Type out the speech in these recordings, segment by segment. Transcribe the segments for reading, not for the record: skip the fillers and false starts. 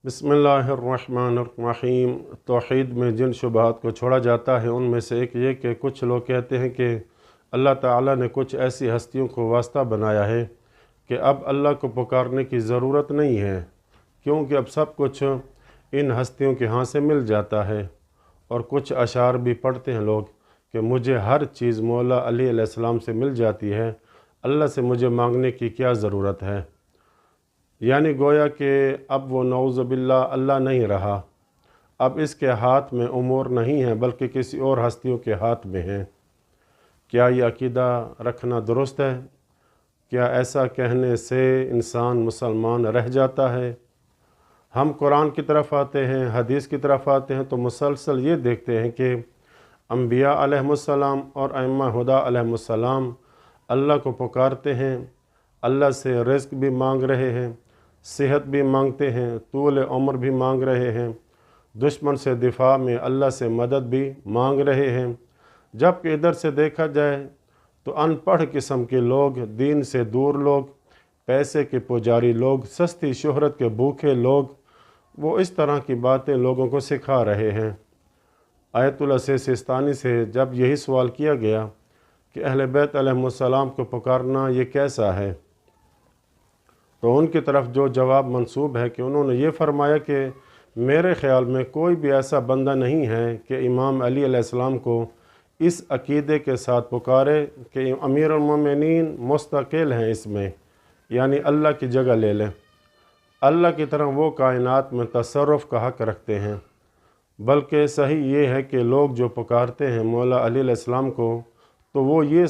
बिस्मिल्लाहिर्रहमानिर्रहीम। तौहीद में जिन शुबहात को छोड़ा जाता है उनमें से एक ये कि कुछ लोग कहते हैं कि अल्लाह ताला ने कुछ ऐसी हस्तियों को वास्ता बनाया है कि अब अल्लाह को पुकारने की ज़रूरत नहीं है, क्योंकि अब सब कुछ इन हस्तियों के यहाँ से मिल जाता है। और कुछ अशार भी पढ़ते हैं लोग कि मुझे हर चीज़ मौला अली अलैहिस्सलाम से मिल जाती है, अल्लाह से मुझे मांगने की क्या ज़रूरत है। यानी गोया कि अब वो नऊज़ बिल्लाह अल्लाह नहीं रहा, अब इसके हाथ में उमूर नहीं है बल्कि किसी और हस्तियों के हाथ में है। क्या ये अकीदा रखना दुरुस्त है? क्या ऐसा कहने से इंसान मुसलमान रह जाता है? हम कुरान की तरफ आते हैं, हदीस की तरफ आते हैं तो मुसलसल ये देखते हैं कि अंबिया अलैहिमुस्सलाम और अइम्मा हुदा अलैहिमुस्सलाम अल्लाह को पुकारते हैं, अल्लाह से रिज़्क़ भी मांग रहे हैं, सेहत भी मांगते हैं, तूल उम्र भी मांग रहे हैं, दुश्मन से दिफा में अल्लाह से मदद भी मांग रहे हैं। जबकि इधर से देखा जाए तो अनपढ़ किस्म के लोग, दीन से दूर लोग, पैसे के पुजारी लोग, सस्ती शोहरत के भूखे लोग, वो इस तरह की बातें लोगों को सिखा रहे हैं। आयतुल्लाह सिस्तानी से जब यही सवाल किया गया कि अहले बैत अलैहिमुस्सलाम को पुकारना ये कैसा है, तो उनकी तरफ जो जवाब मंसूब है कि उन्होंने ये फरमाया कि मेरे ख़्याल में कोई भी ऐसा बंदा नहीं है कि इमाम अली अलैहिस्सलाम को इस अक़ीदे के साथ पुकारे कि अमीरुल मोमिनीन मुस्तकिल हैं इसमें, यानी अल्लाह की जगह ले लें, अल्लाह की तरह वो कायनात में तसर्रुफ़ का हक़ रखते हैं। बल्कि सही ये है कि लोग जो पुकारते हैं मौला अली अलैहिस्सलाम को तो वो ये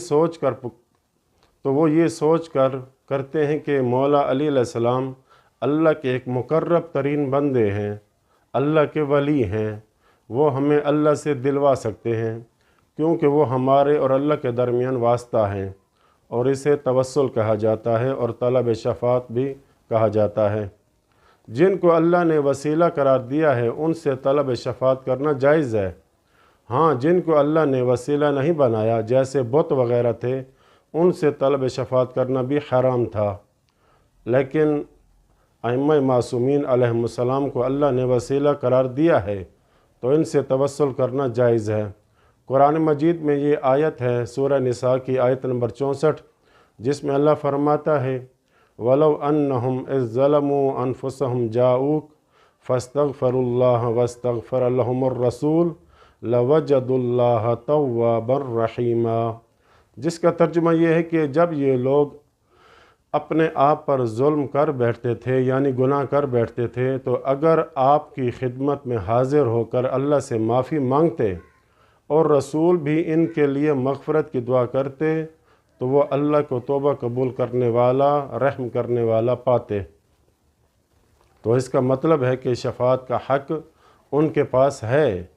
सोच कर करते हैं कि मौला अली अलैहिस्सलाम अल्लाह के एक मुकर्रब तरीन बंदे हैं, अल्लाह के वली हैं, वो हमें अल्लाह से दिलवा सकते हैं क्योंकि वो हमारे और अल्लाह के दरमियान वास्ता हैं, और इसे तवस्सुल कहा जाता है और तलब शफ़ात भी कहा जाता है। जिनको अल्लाह ने वसीला करार दिया है उनसे तलब शफ़ात करना जायज़ है। हाँ, जिनको अल्लाह ने वसीला नहीं बनाया, जैसे बुत वग़ैरह थे, उनसे तलब शफ़ात करना भी हराम था। लेकिन अइम्मा मासूमीन अलैहिमुस्सलाम को अल्लाह ने वसीला करार दिया है तो इनसे तवस्सुल करना जायज़ है। कुरान मजीद में ये आयत है सूरह निसा की आयत नंबर 64, जिसमें अल्लाह फरमाता है वलौ अन्नहुम इज़ ज़लमू अनफुसहुम जाऊक फस्तगफरुल्लाह वस्तगफर लहुमुर रसूल लवजदुल्लाह तव्वाबर रहीमा। जिसका तर्जुमा ये है कि जब ये लोग अपने आप पर जुल्म कर बैठते थे, यानी गुनाह कर बैठते थे, तो अगर आपकी खिदमत में हाजिर होकर अल्लाह से माफ़ी मांगते और रसूल भी इनके लिए मग़फ़रत की दुआ करते तो वो अल्लाह को तौबा कबूल करने वाला, रहम करने वाला पाते। तो इसका मतलब है कि शफ़ात का हक़ उनके पास है,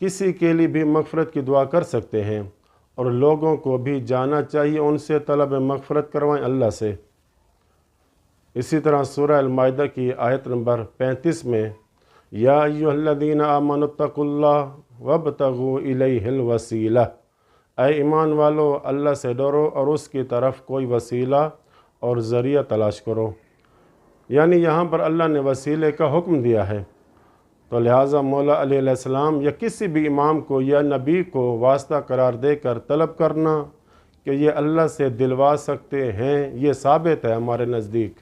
किसी के लिए भी मग़फ़रत की दुआ कर सकते हैं और लोगों को भी जाना चाहिए उनसे तलब मग़फ़रत करवाएं अल्लाह से। इसी तरह सूरह अल-माइदा की आयत नंबर 35 में या अय्युहल्लज़ीना आमनुत्तकुल्लाह वब्तगू इलैहिल वसीला, ऐ ईमान वालो अल्लाह से डरो और उसकी तरफ कोई वसीला और ज़रिया तलाश करो। यानी यहाँ पर अल्लाह ने वसीले का हुक्म दिया है, तो लिहाजा मौला अली अलैहिस्सलाम या किसी भी इमाम को या नबी को वास्ता करार देकर तलब करना कि ये अल्लाह से दिलवा सकते हैं, ये साबित है हमारे नज़दीक,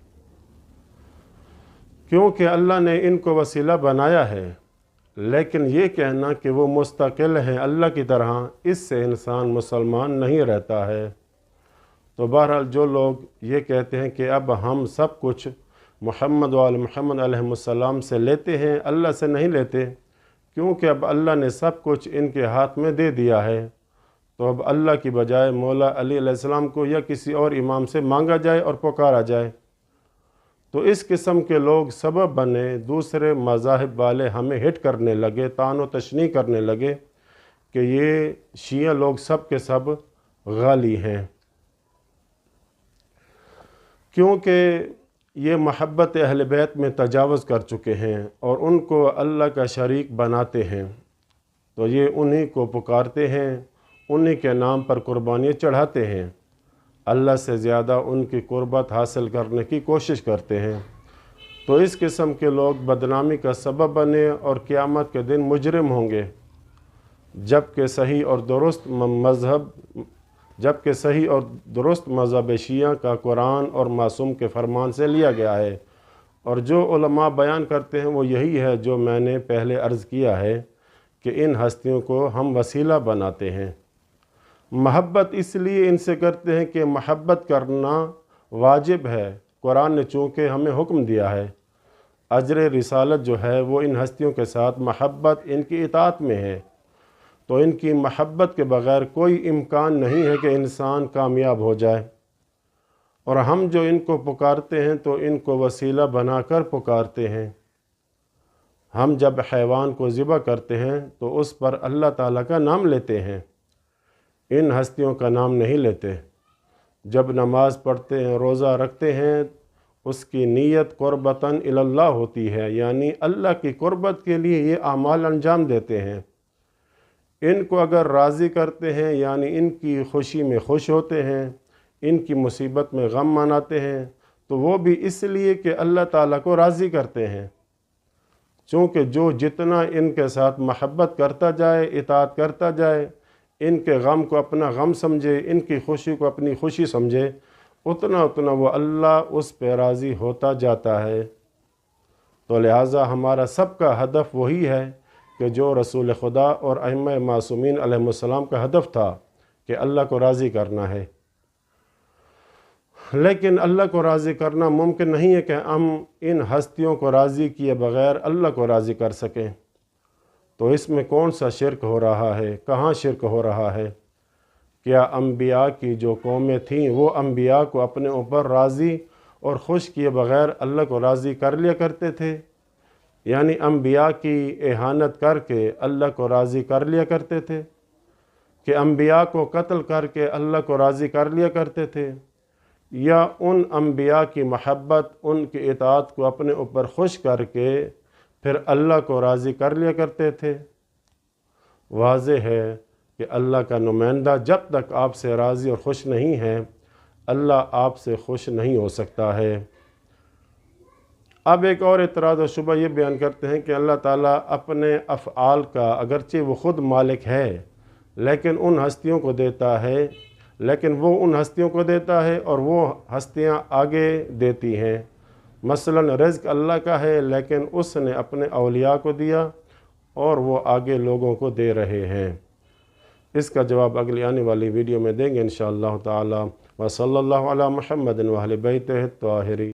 क्योंकि अल्लाह ने इनको वसीला बनाया है। लेकिन ये कहना कि वो मुस्तकिल हैं अल्लाह की तरह, इससे इंसान मुसलमान नहीं रहता है। तो बहरहाल जो लोग ये कहते हैं कि अब हम सब कुछ मुहम्मद वाल मुहम्मद अलैहिस्सलाम से लेते हैं, अल्लाह से नहीं लेते, क्योंकि अब अल्लाह ने सब कुछ इनके हाथ में दे दिया है, तो अब अल्लाह की बजाय मौला अली अलैहिस्सलाम को या किसी और इमाम से मांगा जाए और पुकारा जाए। तो इस किस्म के लोग सबब बने, दूसरे मज़ाहिब वाले हमें हिट करने लगे, तानो तशनी करने लगे कि ये शिया लोग सब के सब गाली हैं, क्योंकि ये महब्बत अहले बैत में तजावुज़ कर चुके हैं और उनको अल्लाह का शरीक बनाते हैं। तो ये उन्हीं को पुकारते हैं, उन्हीं के नाम पर कुर्बानियाँ चढ़ाते हैं, अल्लाह से ज़्यादा उनकी कुर्बत हासिल करने की कोशिश करते हैं। تو इस किस्म के लोग बदनामी का सबब बने और क़यामत के दिन मुजरिम होंगे, जबकि सही और दुरुस्त मज़हब शिया का कुरान और मासूम के फरमान से लिया गया है। और जो उलमा बयान करते हैं वो यही है जो मैंने पहले अर्ज़ किया है कि इन हस्तियों को हम वसीला बनाते हैं। महब्बत इसलिए इनसे करते हैं कि महब्बत करना वाजिब है, कुरान ने चूँकि हमें हुक्म दिया है। अजर रिसालत जो है वो इन हस्तियों के साथ महब्बत इनकी इताअत में है, तो इनकी महब्बत के बग़ैर कोई इम्कान नहीं है कि इंसान कामयाब हो जाए। और हम जो इनको पुकारते हैं तो इनको वसीला बनाकर पुकारते हैं। हम जब हैवान को ज़िबा करते हैं तो उस पर अल्लाह ताला का नाम लेते हैं, इन हस्तियों का नाम नहीं लेते। जब नमाज़ पढ़ते हैं, रोज़ा रखते हैं, उसकी नीयत क़ुरबतन इलल्लाह होती है, यानी अल्लाह की क़ुरबत के लिए ये आमाल अंजाम देते हैं। इनको अगर राज़ी करते हैं यानी इनकी खुशी में खुश होते हैं, इनकी मुसीबत में गम मनाते हैं, तो वो भी इसलिए कि अल्लाह ताला को राज़ी करते हैं। चूँकि जो जितना इनके साथ महब्बत करता जाए, इताअत करता जाए, इनके गम को अपना गम समझे, इनकी खुशी को अपनी खुशी समझे, उतना उतना वो अल्लाह उस पर राज़ी होता जाता है। तो लिहाजा हमारा सबका हदफ वही है कि जो रसूल खुदा और अइम्मा मासूमीन अलैहिमुस्सलाम का हदफ था कि अल्लाह को राज़ी करना है। लेकिन अल्लाह को राज़ी करना मुमकिन नहीं है कि हम इन हस्तियों को राज़ी किए बग़ैर अल्लाह को राज़ी कर सकें। तो इसमें कौन सा शिरक हो रहा है, कहाँ शिरक हो रहा है? क्या अम्बिया की जो कौमें थीं वो अम्बिया को अपने ऊपर राज़ी और खुश किए बग़ैर अल्लाह को राज़ी कर लिया करते थे, यानी अम्बिया की एहानत करके अल्लाह को राज़ी कर लिया करते थे, कि अम्बिया को कत्ल करके अल्लाह को राज़ी कर लिया करते थे, या उन अम्बिया की महब्बत, उनकी इताअत को अपने ऊपर खुश करके फिर अल्लाह को राज़ी कर लिया करते थे। वाज़ेह है कि अल्लाह का नुमाइंदा जब तक आपसे राज़ी और खुश नहीं है, अल्लाह आपसे खुश नहीं हो सकता है। अब एक और एतराज़ और शुबा ये बयान करते हैं कि अल्लाह ताला अपने अफ़आल का अगरचे वो ख़ुद मालिक है, लेकिन उन हस्तियों को देता है, लेकिन वो उन हस्तियों को देता है और वो हस्तियाँ आगे देती हैं। मसलन रिज़्क़ अल्लाह का है, लेकिन उसने अपने औलिया को दिया और वो आगे लोगों को दे रहे हैं। इसका जवाब अगली आने वाली वीडियो में देंगे इंशाअल्लाह ताला। व सल्लल्लाहु अला मुहम्मदिन व अहले बैतिहि त्वाहिरीन।